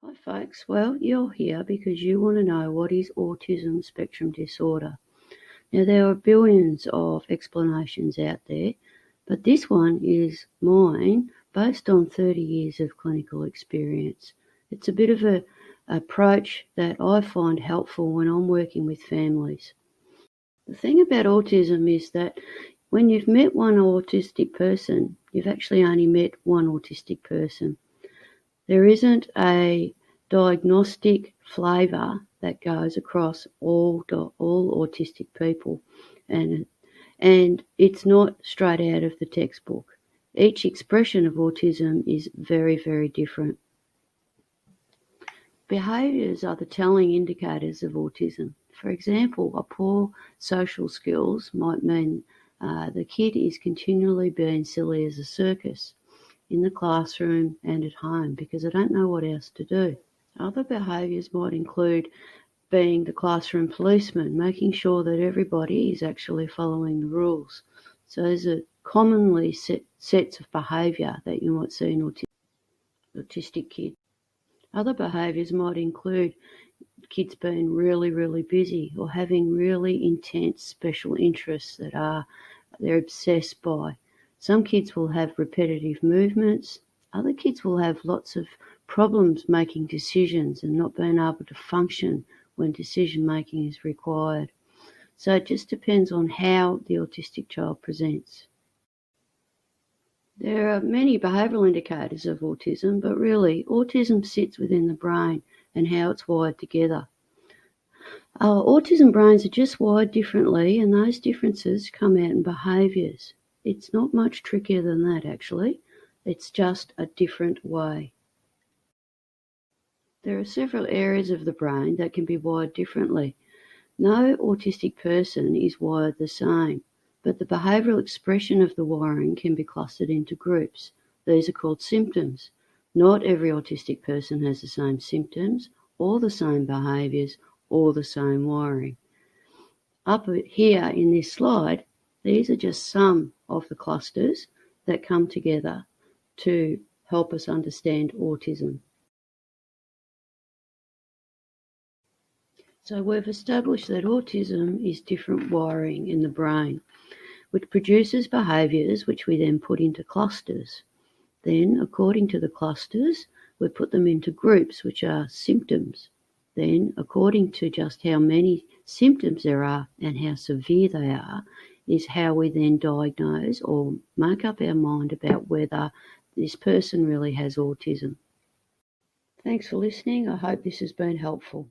Hi folks, well you're here because you want to know what is autism spectrum disorder. Now there are billions of explanations out there, but this one is mine based on 30 years of clinical experience. It's a bit of an approach that I find helpful when I'm working with families. The thing about autism is that when you've met one autistic person, you've actually only met one autistic person. There isn't a diagnostic flavour that goes across all autistic people, and it's not straight out of the textbook. Each expression of autism is very, very different. Behaviours are the telling indicators of autism. For example, a poor social skills might mean the kid is continually being silly as a circus in the classroom and at home because I don't know what else to do. Other behaviours might include being the classroom policeman, making sure that everybody is actually following the rules. So those are commonly sets of behaviour that you might see in autistic kids. Other behaviours might include kids being really, really busy or having really intense special interests that they're obsessed by. Some kids will have repetitive movements. Other kids will have lots of problems making decisions and not being able to function when decision making is required. So it just depends on how the autistic child presents. There are many behavioural indicators of autism, but really autism sits within the brain and how it's wired together. Our autism brains are just wired differently, and those differences come out in behaviours. It's not much trickier than that, actually. It's just a different way. There are several areas of the brain that can be wired differently. No autistic person is wired the same, but the behavioural expression of the wiring can be clustered into groups. These are called symptoms. Not every autistic person has the same symptoms, or the same behaviours, or the same wiring. Up here in this slide, these are just some of the clusters that come together to help us understand autism. So we've established that autism is different wiring in the brain, which produces behaviours which we then put into clusters. Then, according to the clusters, we put them into groups, which are symptoms. Then, according to just how many symptoms there are and how severe they are, is how we then diagnose or make up our mind about whether this person really has autism. Thanks for listening. I hope this has been helpful.